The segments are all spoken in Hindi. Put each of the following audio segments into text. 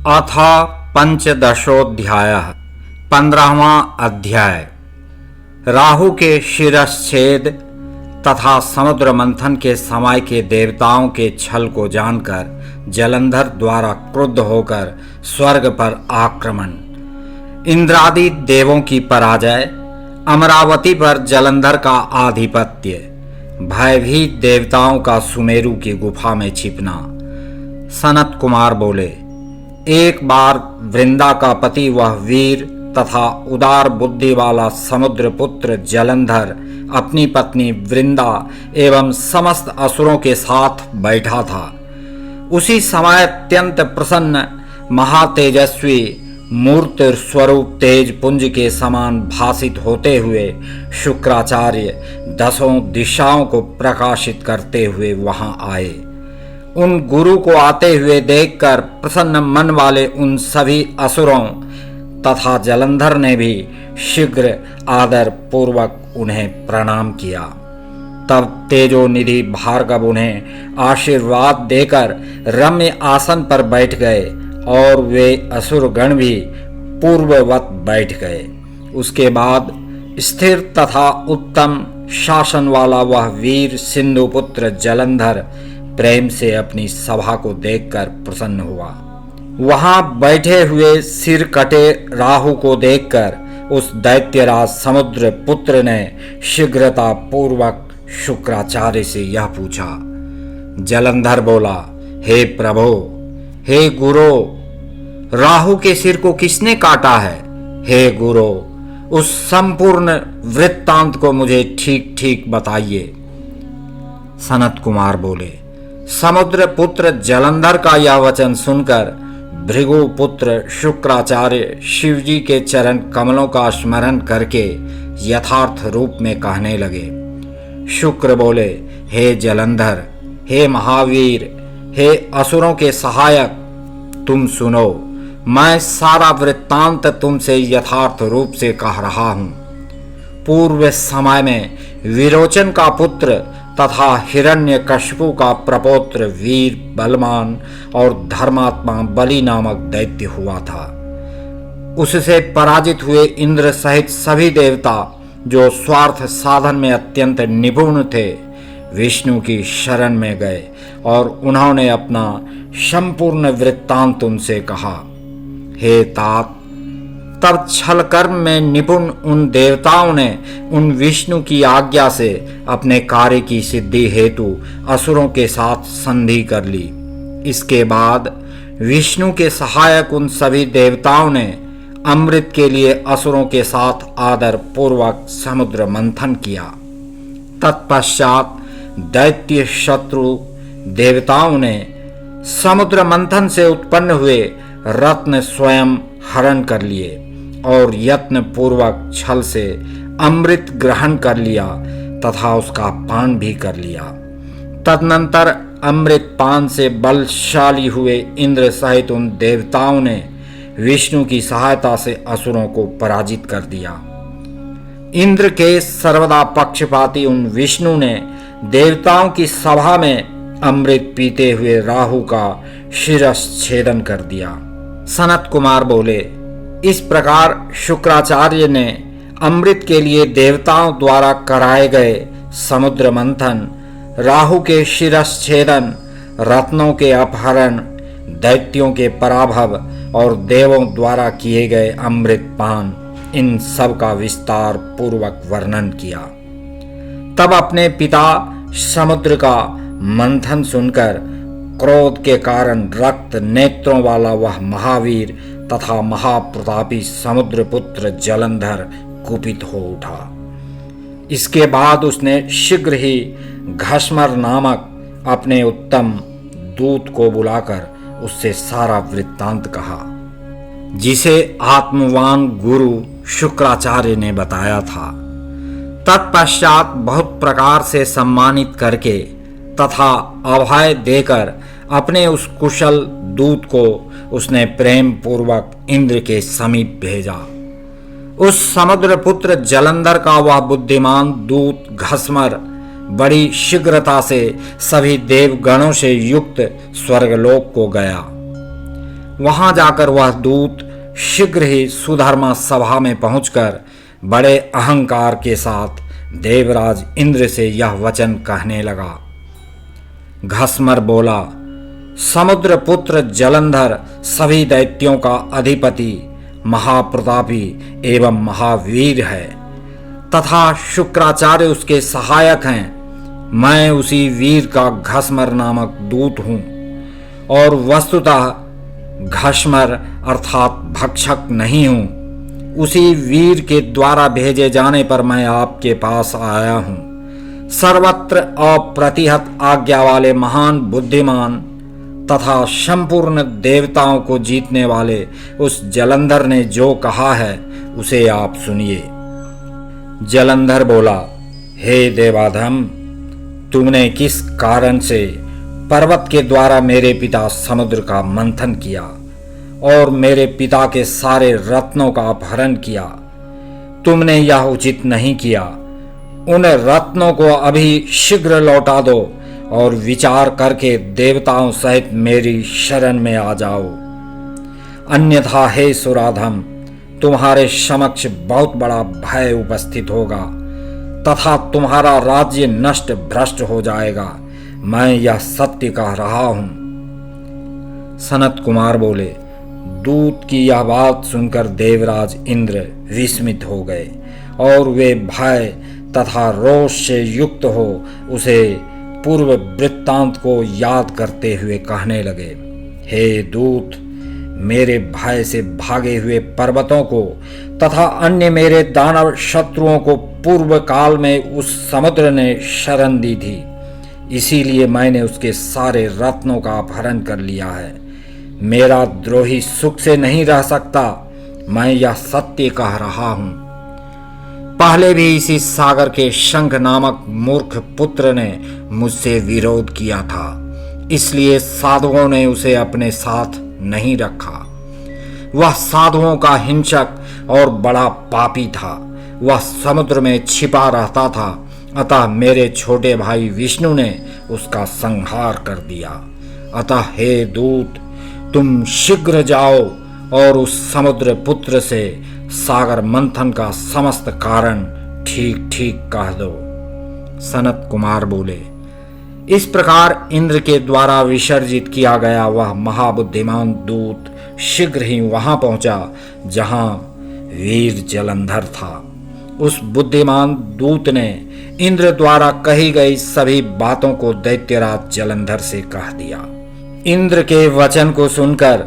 अथ पंचदशोऽध्यायः 15वां अध्याय। राहु के शिरश्छेद तथा समुद्र मंथन के समय के देवताओं के छल को जानकर जलंधर द्वारा क्रुद्ध होकर स्वर्ग पर आक्रमण, इंद्रादि देवों की पराजय, अमरावती पर जलंधर का आधिपत्य, भयभीत देवताओं का सुमेरु की गुफा में छिपना। सनत कुमार बोले, एक बार वृंदा का पति वह वीर तथा उदार बुद्धि वाला समुद्र पुत्र जलंधर अपनी पत्नी वृंदा एवं समस्त असुरों के साथ बैठा था। उसी समय अत्यंत प्रसन्न महातेजस्वी मूर्त स्वरूप तेज पुंज के समान भासित होते हुए शुक्राचार्य दसों दिशाओं को प्रकाशित करते हुए वहां आए। उन गुरु को आते हुए देखकर प्रसन्न मन वाले उन सभी असुरों तथा जलंधर ने भी शीघ्र आदर पूर्वक उन्हें प्रणाम किया। तब तेजोनिधि भार्गव उन्हें आशीर्वाद देकर रम्य आसन पर बैठ गए और वे असुरगण भी पूर्ववत बैठ गए। उसके बाद स्थिर तथा उत्तम शासन वाला वह वीर सिंधुपुत्र जलंधर प्रेम से अपनी सभा को देखकर प्रसन्न हुआ। वहां बैठे हुए सिर कटे राहु को देखकर उस दैत्यराज समुद्र पुत्र ने शीघ्रता पूर्वक शुक्राचार्य से यह पूछा। जलंधर बोला, हे प्रभो, हे गुरु, राहु के सिर को किसने काटा है? हे गुरु, उस संपूर्ण वृत्तांत को मुझे ठीक ठीक बताइए। सनत कुमार बोले, समुद्र पुत्र जलंधर का यह वचन सुनकर भृगु पुत्र शुक्राचार्य शिवजी के चरण कमलों का स्मरण करके यथार्थ रूप में कहने लगे। शुक्र बोले, हे जलंधर, हे महावीर, हे असुरों के सहायक, तुम सुनो, मैं सारा वृत्तांत तुमसे यथार्थ रूप से कह रहा हूं। पूर्व समय में विरोचन का पुत्र तथा हिरण्यकशिपु का प्रपौत्र वीर बलवान और धर्मात्मा बलि नामक दैत्य हुआ था। उससे पराजित हुए इंद्र सहित सभी देवता जो स्वार्थ साधन में अत्यंत निपुण थे, विष्णु की शरण में गए और उन्होंने अपना संपूर्ण वृत्तांत उनसे कहा। हे तात, तब छल कर्म में निपुण उन देवताओं ने उन विष्णु की आज्ञा से अपने कार्य की सिद्धि हेतु असुरों के साथ संधि कर ली। इसके बाद विष्णु के सहायक उन सभी देवताओं ने अमृत के लिए असुरों के साथ आदर पूर्वक समुद्र मंथन किया। तत्पश्चात दैत्य शत्रु देवताओं ने समुद्र मंथन से उत्पन्न हुए रत्न स्वयं हरण कर लिए और यत्न पूर्वक छल से अमृत ग्रहण कर लिया तथा उसका पान भी कर लिया। तदनंतर अमृत पान से बलशाली हुए इंद्र सहित उन देवताओं ने विष्णु की सहायता से असुरों को पराजित कर दिया। इंद्र के सर्वदा पक्षपाती उन विष्णु ने देवताओं की सभा में अमृत पीते हुए राहु का शिरश्छेदन कर दिया। सनत कुमार बोले, इस प्रकार शुक्राचार्य ने अमृत के लिए देवताओं द्वारा कराए गए समुद्र मंथन, राहु के शिरश्छेदन, रत्नों के अपहरण, दैत्यों के पराभव और देवों द्वारा किए गए अमृत पान, इन सब का विस्तार पूर्वक वर्णन किया। तब अपने पिता समुद्र का मंथन सुनकर क्रोध के कारण रक्त नेत्रों वाला वह महावीर तथा महाप्रतापी समुद्र पुत्र जलंधर कुपित हो उठा। इसके बाद उसने शीघ्र ही घस्मर नामक अपने उत्तम दूत को बुलाकर उससे सारा वृत्तांत कहा, जिसे आत्मवान गुरु शुक्राचार्य ने बताया था। तत्पश्चात बहुत प्रकार से सम्मानित करके तथा अभय देकर अपने उस कुशल दूत को उसने प्रेम पूर्वक इंद्र के समीप भेजा। उस समुद्र पुत्र जलंधर का वह बुद्धिमान दूत घस्मर बड़ी शीघ्रता से सभी देवगणों से युक्त स्वर्गलोक को गया। वहां जाकर वह दूत शीघ्र ही सुधर्मा सभा में पहुंचकर बड़े अहंकार के साथ देवराज इंद्र से यह वचन कहने लगा। घसमर बोला, समुद्र पुत्र जलंधर सभी दैत्यों का अधिपति, महाप्रतापी एवं महावीर है तथा शुक्राचार्य उसके सहायक हैं। मैं उसी वीर का घसमर नामक दूत हूं और वस्तुतः घसमर अर्थात भक्षक नहीं हूं। उसी वीर के द्वारा भेजे जाने पर मैं आपके पास आया हूं। सर्वत्र अप्रतिहत आज्ञा वाले महान बुद्धिमान तथा संपूर्ण देवताओं को जीतने वाले उस जलंधर ने जो कहा है उसे आप सुनिए। जलंधर बोला, हे देवाधम, तुमने किस कारण से पर्वत के द्वारा मेरे पिता समुद्र का मंथन किया और मेरे पिता के सारे रत्नों का अपहरण किया? तुमने यह उचित नहीं किया। उन रत्नों को अभी शीघ्र लौटा दो और विचार करके देवताओं सहित मेरी शरण में आ जाओ, अन्यथा हे सुराधम, तुम्हारे समक्ष बहुत बड़ा भय उपस्थित होगा तथा तुम्हारा राज्य नष्ट भ्रष्ट हो जाएगा। मैं यह सत्य कह रहा हूं। सनत कुमार बोले, दूत की यह बात सुनकर देवराज इंद्र विस्मित हो गए और वे भय तथा रोष से युक्त हो उसे पूर्व वृत्तांत को याद करते हुए कहने लगे, हे दूत, मेरे भय से भागे हुए पर्वतों को तथा अन्य मेरे दानव शत्रुओं को पूर्व काल में उस समुद्र ने शरण दी थी, इसीलिए मैंने उसके सारे रत्नों का अपहरण कर लिया है। मेरा द्रोही सुख से नहीं रह सकता। मैं यह सत्य कह रहा हूं। पहले भी इसी सागर के शंख नामक मूर्ख पुत्र ने मुझसे विरोध किया था, इसलिए साधुओं ने उसे अपने साथ नहीं रखा। वह साधुओं का हिंसक और बड़ा पापी था। वह समुद्र में छिपा रहता था, अतः मेरे छोटे भाई विष्णु ने उसका संहार कर दिया। अतः हे दूत, तुम शीघ्र जाओ और उस समुद्र पुत्र से सागर मंथन का समस्त कारण ठीक ठीक कह दो। सनत कुमार बोले, इस प्रकार इंद्र के द्वारा विसर्जित किया गया वह महाबुद्धिमान दूत शीघ्र ही वहां पहुंचा जहां वीर जलंधर था। उस बुद्धिमान दूत ने इंद्र द्वारा कही गई सभी बातों को दैत्यराज जलंधर से कह दिया। इंद्र के वचन को सुनकर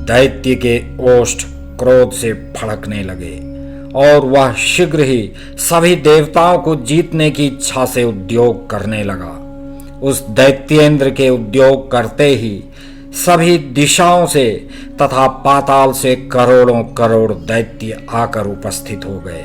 दैत्य के ओष्ठ क्रोध से फड़कने लगे और वह शीघ्र ही सभी देवताओं को जीतने की इच्छा से उद्योग करने लगा। उस दैत्येंद्र के उद्योग करते ही सभी दिशाओं से तथा पाताल से करोड़ों करोड़ दैत्य आकर उपस्थित हो गए।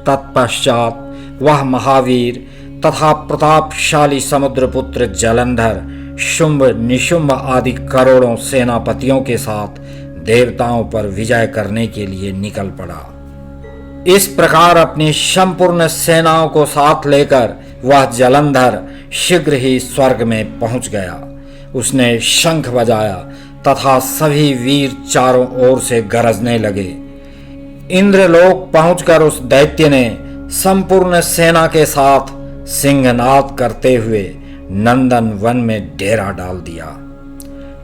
तत्पश्चात वह महावीर तथा प्रतापशाली समुद्रपुत्र जलंधर शुंभ निशुंभ आदि करोड़ों सेनापतियों के साथ देवताओं पर विजय करने के लिए निकल पड़ा। इस प्रकार अपनी संपूर्ण सेनाओं को साथ लेकर वह जलंधर शीघ्र ही स्वर्ग में पहुंच गया। उसने शंख बजाया तथा सभी वीर चारों ओर से गरजने लगे। इंद्रलोक पहुंचकर उस दैत्य ने संपूर्ण सेना के साथ सिंहनाद करते हुए नंदन वन में डेरा डाल दिया।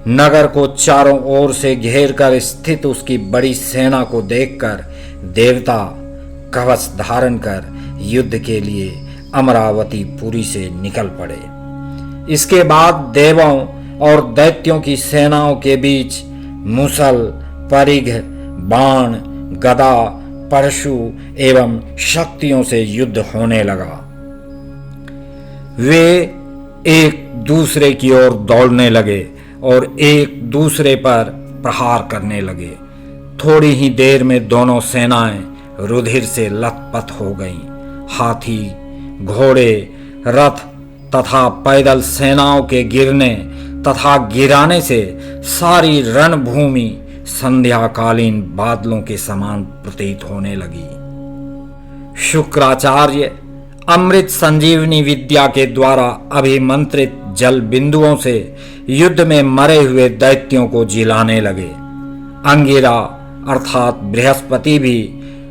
नगर को चारों ओर से घेर कर स्थित उसकी बड़ी सेना को देखकर देवता कवच धारण कर युद्ध के लिए अमरावती पुरी से निकल पड़े। इसके बाद देवों और दैत्यों की सेनाओं के बीच मुसल, परिघ, बाण, गदा, परशु एवं शक्तियों से युद्ध होने लगा। वे एक दूसरे की ओर दौड़ने लगे और एक दूसरे पर प्रहार करने लगे। थोड़ी ही देर में दोनों सेनाएं रुधिर से लथपथ हो गईं। हाथी, घोड़े, रथ तथा पैदल सेनाओं के गिरने तथा गिराने से सारी रणभूमि संध्याकालीन बादलों के समान प्रतीत होने लगी। शुक्राचार्य अमृत संजीवनी विद्या के द्वारा अभिमंत्रित जल बिंदुओं से युद्ध में मरे हुए दैत्यों को जिलाने लगे। अंगिरा अर्थात बृहस्पति भी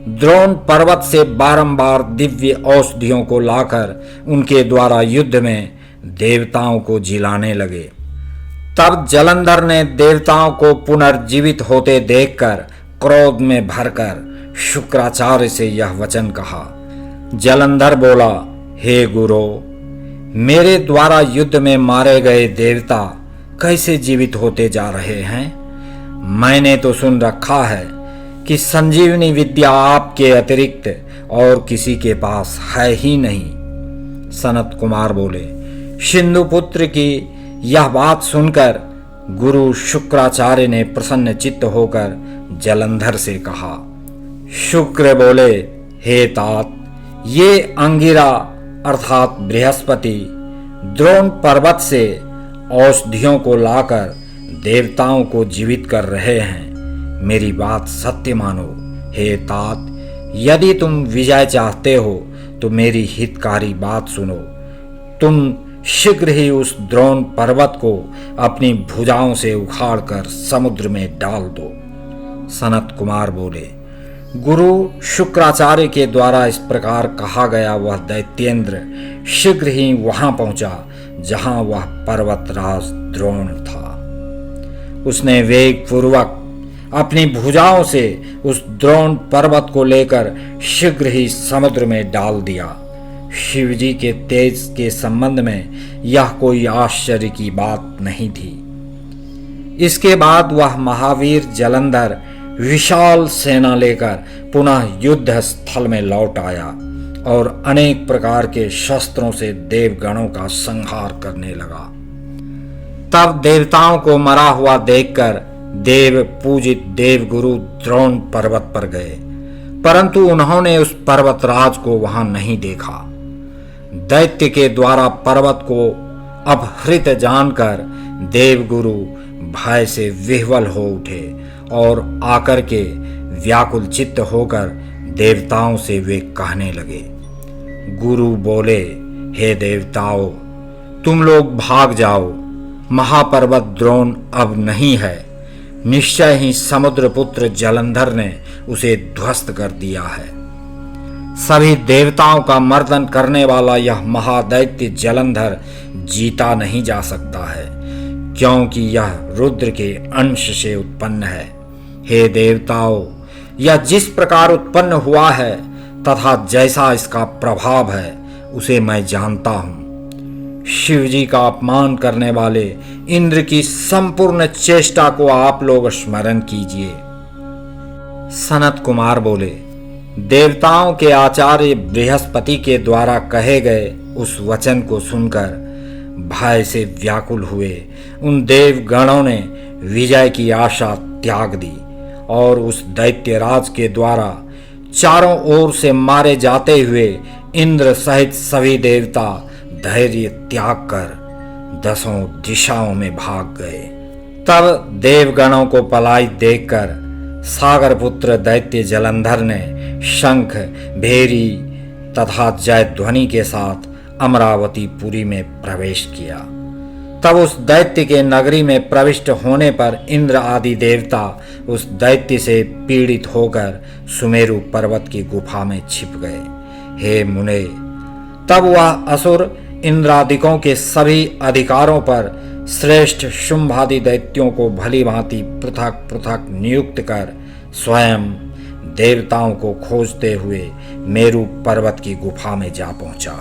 द्रोण पर्वत से बारंबार दिव्य औषधियों को लाकर उनके द्वारा युद्ध में देवताओं को जिलाने लगे। तब जलंधर ने देवताओं को पुनर्जीवित होते देखकर क्रोध में भरकर शुक्राचार्य से यह वचन कहा। जलंधर बोला, हे गुरु, मेरे द्वारा युद्ध में मारे गए देवता कैसे जीवित होते जा रहे हैं? मैंने तो सुन रखा है कि संजीवनी विद्या आपके अतिरिक्त और किसी के पास है ही नहीं। सनत कुमार बोले, सिंधुपुत्र की यह बात सुनकर गुरु शुक्राचार्य ने प्रसन्न चित्त होकर जलंधर से कहा। शुक्र बोले, हे तात, ये अंगिरा अर्थात बृहस्पति द्रोण पर्वत से औषधियों को लाकर देवताओं को जीवित कर रहे हैं। मेरी बात सत्य मानो। हे तात, यदि तुम विजय चाहते हो तो मेरी हितकारी बात सुनो। तुम शीघ्र ही उस द्रोण पर्वत को अपनी भुजाओं से उखाड़कर समुद्र में डाल दो। सनत कुमार बोले, गुरु शुक्राचार्य के द्वारा इस प्रकार कहा गया वह दैत्येंद्र शीघ्र ही वहां पहुंचा जहां वह पर्वतराज द्रोण था। उसने वेग पूर्वक अपनी भुजाओं से उस द्रोण पर्वत को लेकर शीघ्र ही समुद्र में डाल दिया। शिवजी के तेज के संबंध में यह कोई आश्चर्य की बात नहीं थी। इसके बाद वह महावीर जलंधर विशाल सेना लेकर पुनः युद्ध स्थल में लौट आया और अनेक प्रकार के शस्त्रों से देवगणों का संहार करने लगा। तब देवताओं को मरा हुआ देखकर देव पूजित देवगुरु द्रोण पर्वत पर गए, परंतु उन्होंने उस पर्वतराज को वहां नहीं देखा। दैत्य के द्वारा पर्वत को अपहृत जानकर देवगुरु भय से विह्वल हो उठे और आकर के व्याकुल चित्त होकर देवताओं से वे कहने लगे। गुरु बोले, हे देवताओं, तुम लोग भाग जाओ। महापर्वत द्रोण अब नहीं है। निश्चय ही समुद्रपुत्र जलंधर ने उसे ध्वस्त कर दिया है। सभी देवताओं का मर्दन करने वाला यह महादैत्य जलंधर जीता नहीं जा सकता है, क्योंकि यह रुद्र के अंश से उत्पन्न है। हे देवताओं, यह जिस प्रकार उत्पन्न हुआ है तथा जैसा इसका प्रभाव है उसे मैं जानता हूं। शिवजी का अपमान करने वाले इंद्र की संपूर्ण चेष्टा को आप लोग स्मरण कीजिए। सनत कुमार बोले, देवताओं के आचार्य बृहस्पति के द्वारा कहे गए उस वचन को सुनकर भय से व्याकुल हुए उन देवगणों ने विजय की आशा त्याग दी और उस दैत्यराज के द्वारा चारों ओर से मारे जाते हुए इंद्र सहित सभी देवता धैर्य त्याग कर दसों दिशाओं में भाग गए। तब देवगणों को पलायित देखकर सागरपुत्र दैत्य जलंधर ने शंख, भेरी तथा जयध्वनि के साथ अमरावतीपुरी में प्रवेश किया। तब उस दैत्य के नगरी में प्रविष्ट होने पर इंद्र आदि देवता उस दैत्य से पीड़ित होकर सुमेरु पर्वत की गुफा में छिप गए। हे मुने, तब वह असुर इंद्रादिकों के सभी अधिकारों पर श्रेष्ठ शुंभादि दैत्यों को भली भांति पृथक पृथक नियुक्त कर स्वयं देवताओं को खोजते हुए मेरु पर्वत की गुफा में जा पहुंचा।